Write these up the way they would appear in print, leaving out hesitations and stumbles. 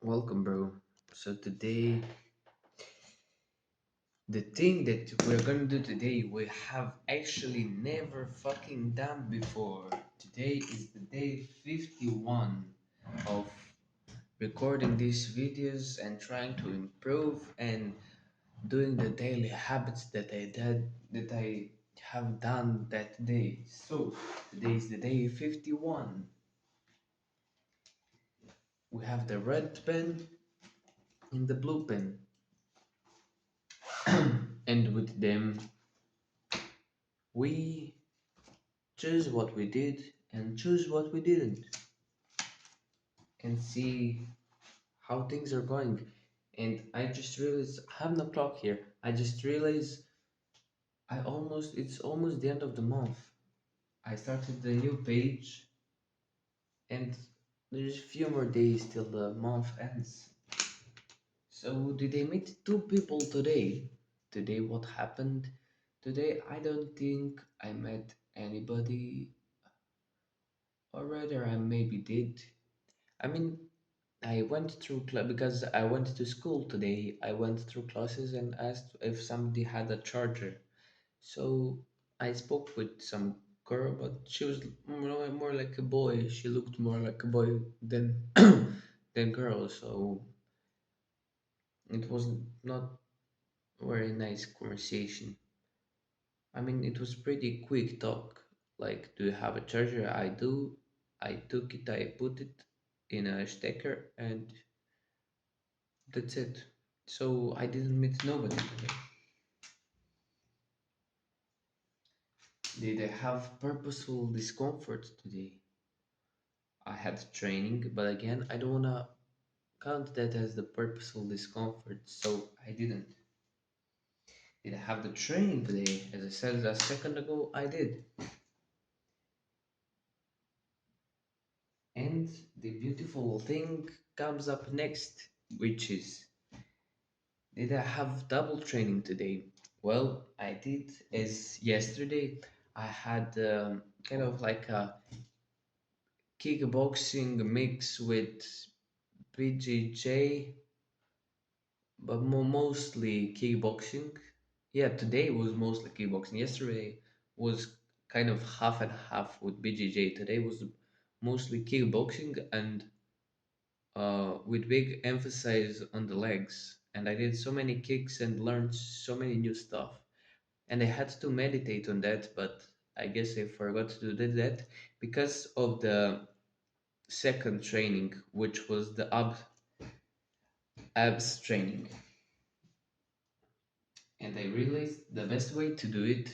Welcome, bro. So today, the thing that we're gonna do today, we have actually never fucking done before. Today is the day 51 of recording these videos and trying to improve and doing the daily habits that I have done that day. So today is the day 51. We have the red pen and the blue pen, and with them we choose what we did and choose what we didn't and see how things are going. And I just realized I have no clock here. I just realized it's almost the end of the month. I started the new page and there's a few more days till the month ends. So did I meet two people today? Today what happened? Today I don't think I met anybody, or rather I maybe did. I mean, I went through because I went to school today. I went through classes and asked if somebody had a charger. So I spoke with some girl, but she was more like a boy. She looked more like a boy than than girl. So it was not very nice conversation. I mean, it was pretty quick talk. Like, do you have a charger? I do. I took it. I put it in a stacker, and that's it. So I didn't meet nobody today. Did I have purposeful discomfort today? I had training, but again, I don't wanna count that as the purposeful discomfort, so I didn't. Did I have the training today? As I said a second ago, I did. And the beautiful thing comes up next, which is, did I have double training today? Well, I did. As yesterday, I had kind of like a kickboxing mix with BJJ, but mostly kickboxing. Yeah, today was mostly kickboxing. Yesterday was kind of half and half with BJJ. Today was mostly kickboxing and with big emphasis on the legs. And I did so many kicks and learned so many new stuff. And I had to meditate on that, but I guess I forgot to do that because of the second training, which was the abs training. And I realized the best way to do it,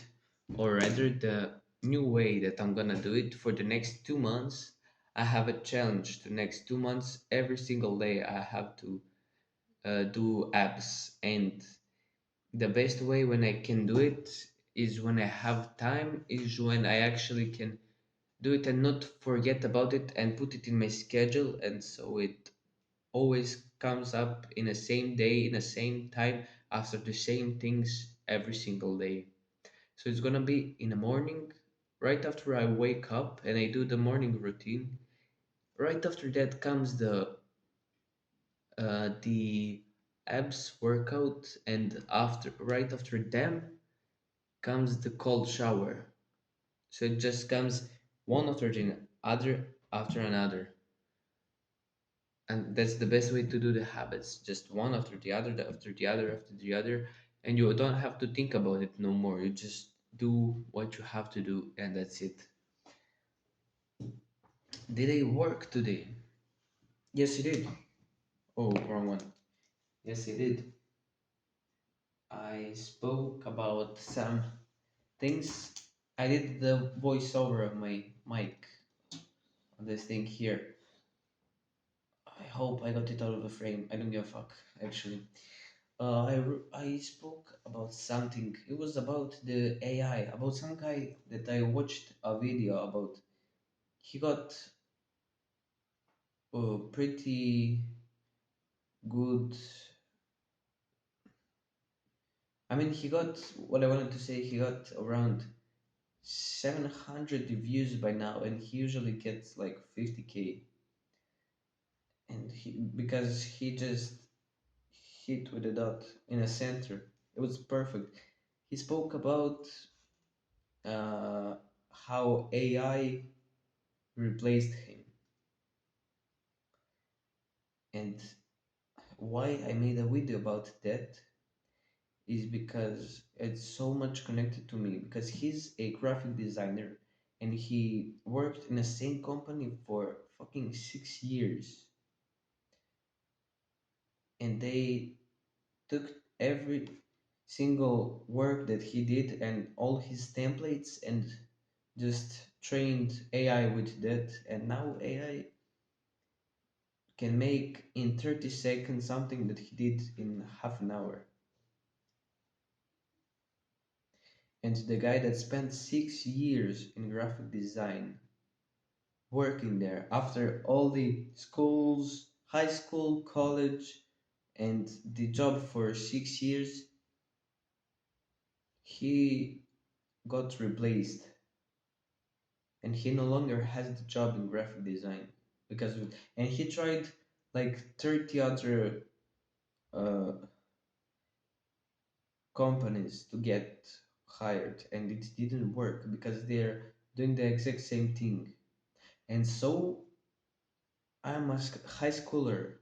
or rather the new way that I'm gonna do it for the next 2 months. I have a challenge the next 2 months. Every single day I have to do abs, and the best way when I can do it is when I have time, is when I actually can do it and not forget about it and put it in my schedule, and so it always comes up in the same day, in the same time, after the same things every single day. So it's gonna be in the morning, right after I wake up and I do the morning routine. Right after that comes the abs workout, and right after them comes the cold shower. So it just comes one after the other after another. And that's the best way to do the habits, just one after the other, after the other, after the other, and you don't have to think about it no more. You just do what you have to do, and that's it. Did I work today? Yes, it did. Oh, wrong one. Yes, it did. I spoke about some things. I did the voiceover of my mic on this thing here. I hope I got it out of the frame. I don't give a fuck, actually. I spoke about something. It was about the AI, about some guy that I watched a video about. He got pretty good. I mean, he got what I wanted to say. He got around 700 views by now, and he usually gets like 50K. and because he just hit with a dot in a center. It was perfect. He spoke about uh, how AI replaced him, and why I made a video about that is because it's so much connected to me, because he's a graphic designer and he worked in the same company for fucking 6 years, and they took every single work that he did and all his templates and just trained AI with that, and now AI can make in 30 seconds something that he did in half an hour. And the guy that spent 6 years in graphic design working there after all the schools, high school, college, and the job for 6 years, he got replaced and he no longer has the job in graphic design because of it. And he tried like 30 other uh, companies to get hired and it didn't work because they're doing the exact same thing. And so I'm a high schooler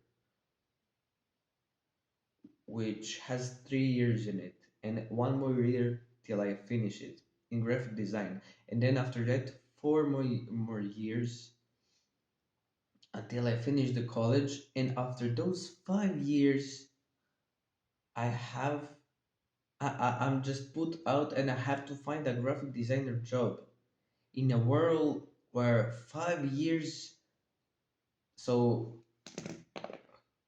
which has 3 years in it and one more year till I finish it in graphic design. And then after that, four more years until I finish the college. And after those 5 years, I have I'm just put out and I have to find a graphic designer job in a world where 5 years. So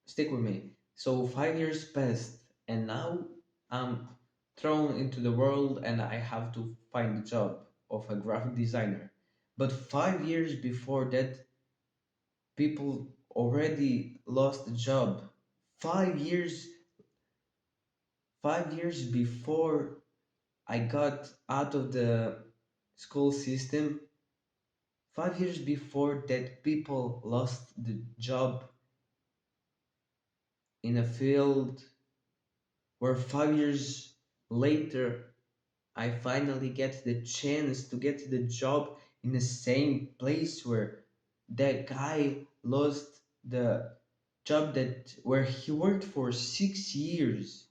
stick with me. So 5 years passed, and now I'm thrown into the world and I have to find the job of a graphic designer. But 5 years before that, people already lost the job. 5 years, 5 years before I got out of the school system, 5 years before that, people lost the job in a field where 5 years later I finally get the chance to get the job in the same place where that guy lost the job that where he worked for 6 years.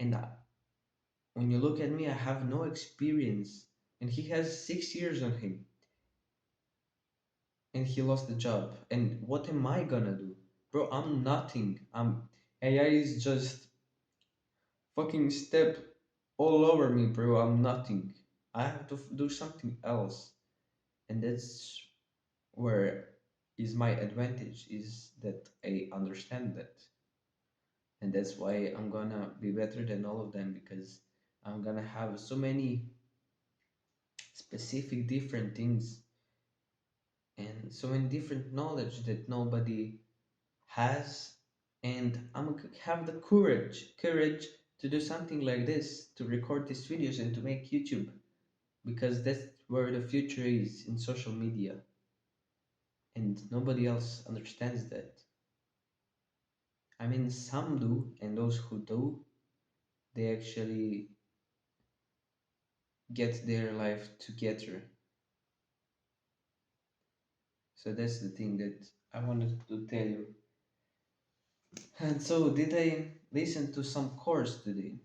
And when you look at me, I have no experience, and he has 6 years on him, and he lost the job. And what am I gonna do, bro? I'm nothing. I'm AI is just fucking step all over me, bro. I'm nothing. I have to do something else, and that's where is my advantage is that I understand that, and that's why I'm gonna be better than all of them because I'm gonna have so many specific different things and so many different knowledge that nobody has, and I'm gonna have the courage to do something like this, to record these videos and to make YouTube, because that's where the future is in social media, and nobody else understands that. I mean, some do, and those who do, they actually get their life together. So that's the thing that I wanted to tell you. And so, did I listen to some course today?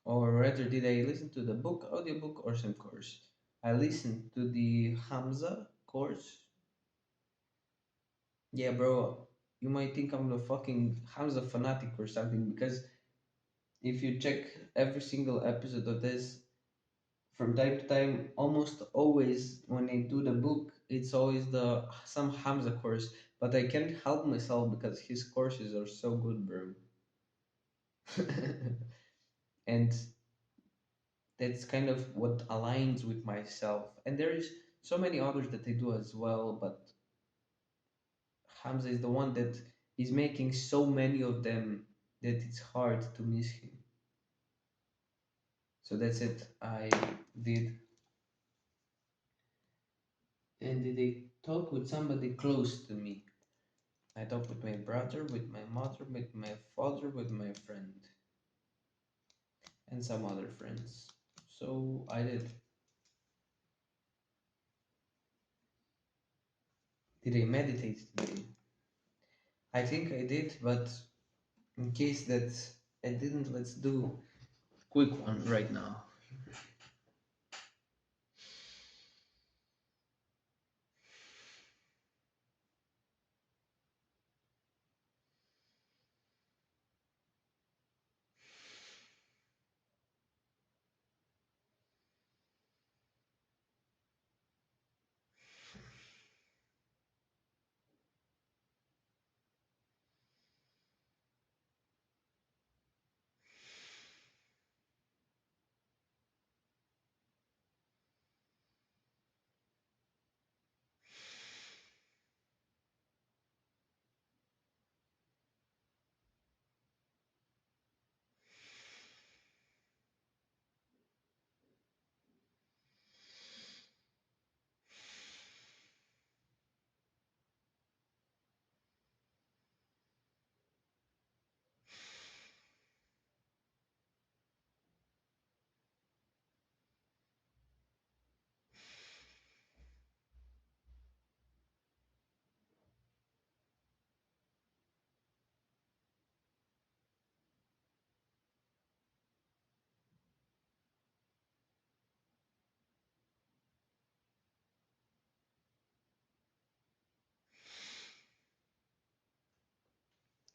Or rather, did I listen to the book, audiobook, or some course? I listened to the Hamza course. Yeah, bro, you might think I'm a fucking Hamza fanatic or something because if you check every single episode of this, from time to time, almost always when I do the book, it's always the some Hamza course. But I can't help myself because his courses are so good, bro. And that's kind of what aligns with myself. And there is so many others that I do as well, but Hamza is the one that is making so many of them that it's hard to miss him. So that's it. I did. And did I talk with somebody close to me? I talk with my brother, with my mother, with my father, with my friend, and some other friends. So I did. Did I meditate today? I think I did, but in case that I didn't, let's do quick one right now.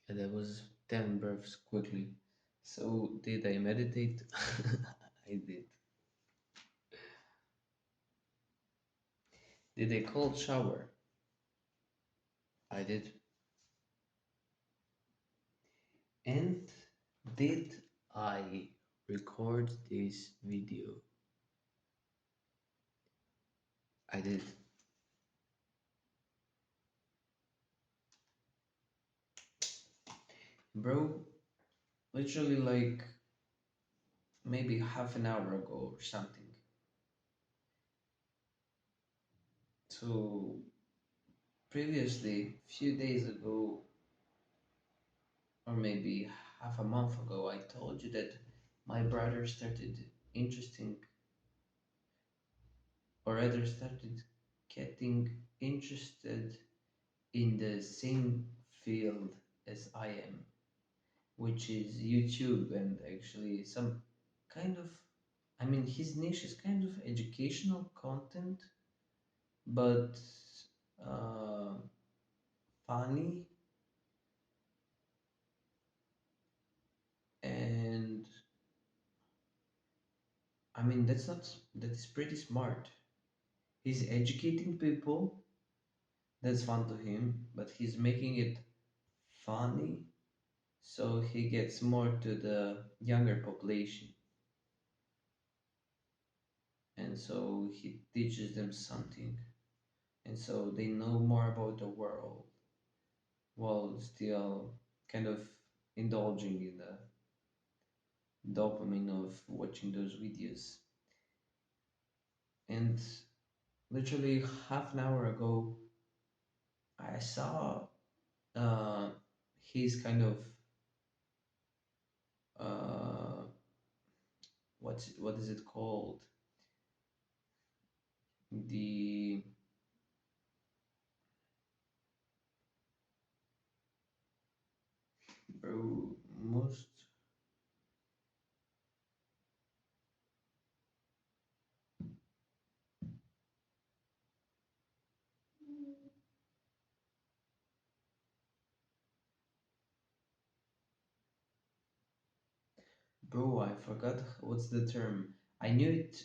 Yeah, that was 10 breaths quickly. So, did I meditate? I did. Did I cold shower? I did. And did I record this video? I did. Bro, literally like maybe half an hour ago or something. So, previously, few days ago, or maybe half a month ago, I told you that my brother started interesting, or rather started getting interested in the same field as I am, which is YouTube and actually some kind of, I mean, his niche is kind of educational content, but uh, funny, and I mean, that is pretty smart. He's educating people, that's fun to him, but he's making it funny so he gets more to the younger population, and so he teaches them something, and so they know more about the world while still kind of indulging in the dopamine of watching those videos. And literally half an hour ago, I saw uh, his kind of uh, what is it called? The bro most bro, I forgot what's the term. I knew it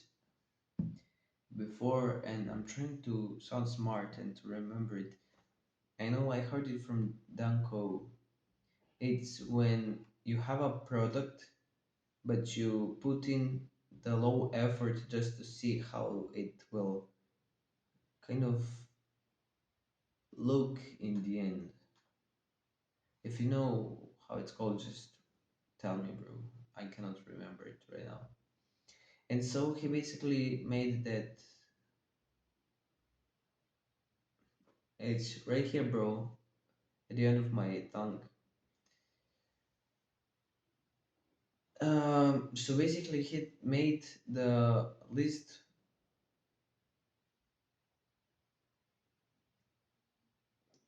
before, and I'm trying to sound smart and to remember it. I know I heard it from Danko. It's when you have a product, but you put in the low effort just to see how it will kind of look in the end. If you know how it's called, just tell me, bro. I cannot remember it right now. And so he basically made that. It's right here, bro. at the end of my tongue. So basically, he made the least,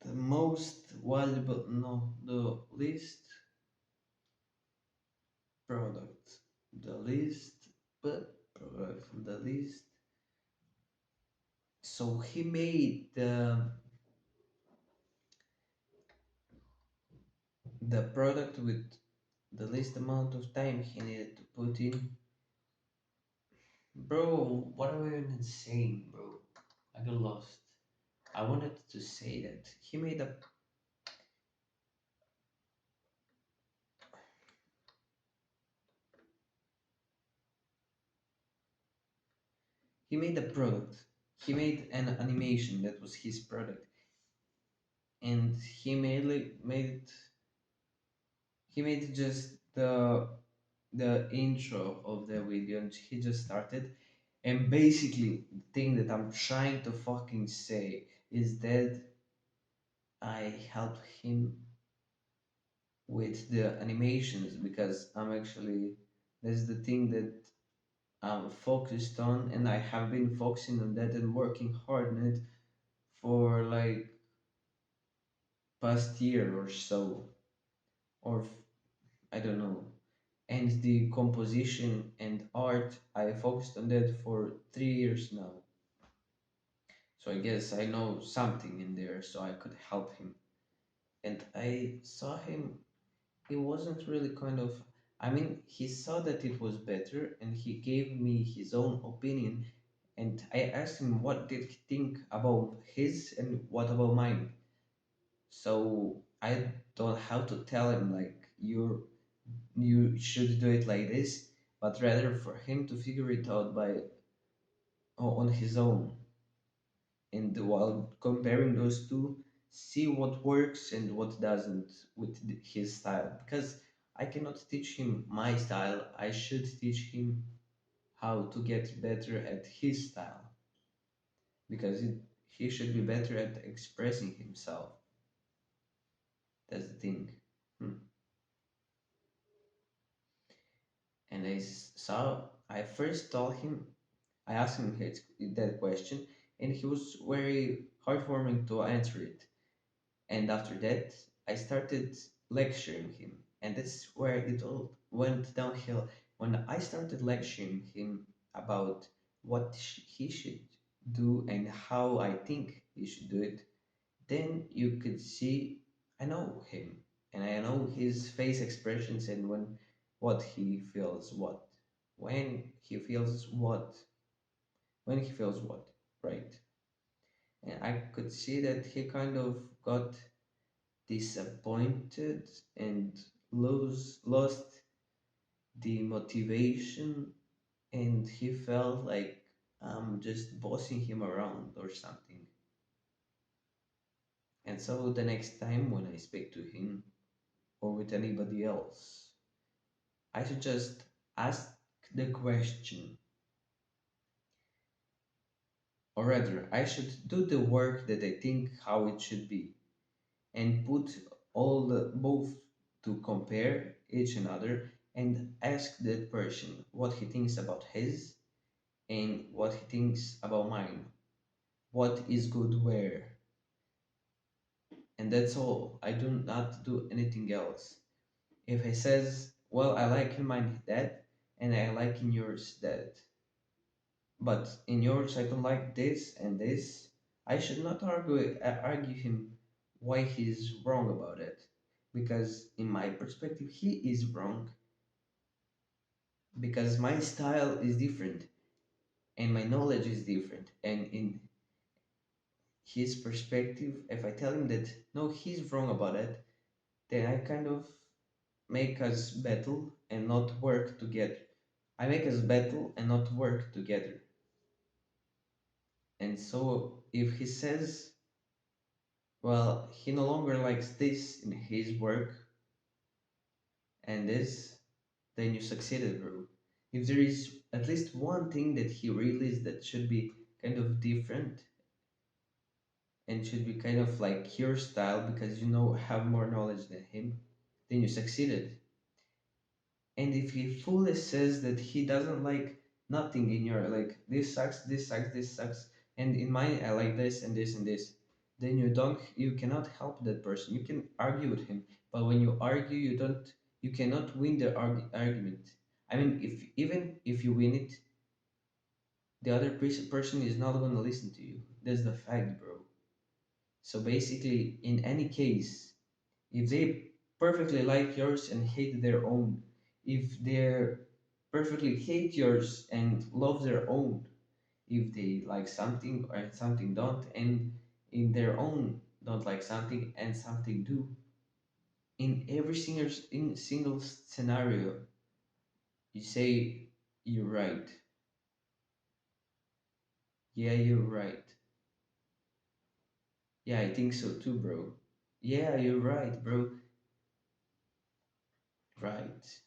the most valuable, no, the least product, the least, but product, the least. So he made the product with the least amount of time he needed to put in. Bro, what am I even saying, bro? I got lost. I wanted to say that he made a product. He made an animation that was his product, and he made just the intro of the video, and he just started. And basically, the thing that I'm trying to fucking say is that I helped him with the animations because that's the thing that I'm focused on, and I have been focusing on that and working hard on it for like past year or so, or I don't know. And the composition and art, I focused on that for 3 years now. So I guess I know something in there, so I could help him. And I saw him, he wasn't really kind of, I mean, he saw that it was better and he gave me his own opinion. And I asked him what did he think about his and what about mine. So I don't have to tell him like you should do it like this, but rather for him to figure it out on his own. And while comparing those two, see what works and what doesn't with his style. Because I cannot teach him my style, I should teach him how to get better at his style. Because he should be better at expressing himself. That's the thing. Hmm. And I first told him, I asked him that question, and he was very heartwarming to answer it. And after that, I started lecturing him, and that's where it all went downhill. When I started lecturing him about what he should do and how I think he should do it, then you could see I know him and I know his face expressions and what he feels when he feels what when he feels what, right? And I could see that he kind of got disappointed and lost the motivation, and he felt like I'm just bossing him around or something. And so the next time when I speak to him or with anybody else, I should just ask the question, or rather, I should do the work that I think how it should be, and put both to compare each another and ask that person what he thinks about his and what he thinks about mine, what is good where, and that's all. I do not do anything else. If he says, well, I like in mine that and I like in yours that, but in yours I don't like this and this, I should not argue him why he's wrong about it, because in my perspective he is wrong, because my style is different and my knowledge is different, and in his perspective, if I tell him that no, he's wrong about it, then I kind of make us battle and not work together. I make us battle and not work together. And so if he says, well, he no longer likes this in his work and this, then you succeeded, bro. If there is at least one thing that he realized that should be kind of different, and should be kind of like your style because you know have more knowledge than him, then you succeeded. And if he fully says that he doesn't like nothing in your like this sucks, this sucks, this sucks, and in mine I like this and this and this, then you cannot help that person. You can argue with him, but when you argue, you cannot win the argument. I mean, if even if you win it, the other person is not gonna listen to you. That's the fact, bro. So basically, in any case, if they perfectly like yours and hate their own, if they perfectly hate yours and love their own, if they like something or something don't, and in their own don't like something and something do, in every single scenario, you say you're right. Yeah, you're right. Yeah, I think so too, bro. Yeah, you're right, bro. Right.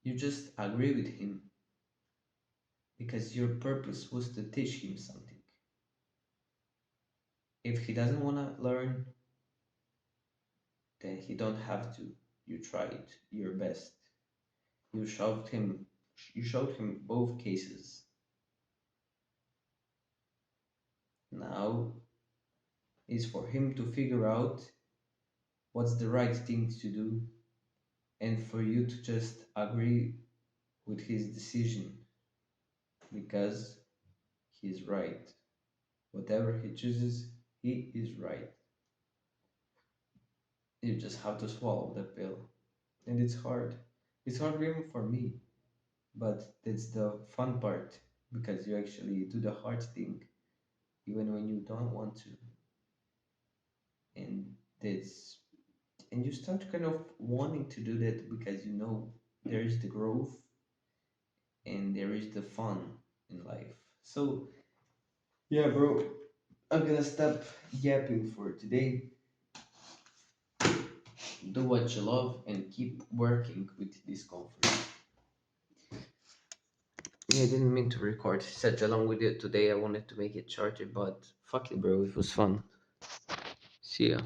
You just agree with him because your purpose was to teach him something. If he doesn't want to learn, then he don't have to. You tried your best. You showed him you showed him both cases. Now is for him to figure out what's the right thing to do and for you to just agree with his decision because he's right. Whatever he chooses, he is right. You just have to swallow the pill. And it's hard. It's hard even for me, but that's the fun part because you actually do the hard thing even when you don't want to. And that's and you start kind of wanting to do that because you know there is the growth and there is the fun in life. So yeah, bro, I'm gonna stop yapping for today. Do what you love and keep working with discomfort. Yeah, I didn't mean to record such a long video today. I wanted to make it shorter, but fuck it, bro. It was fun. See ya.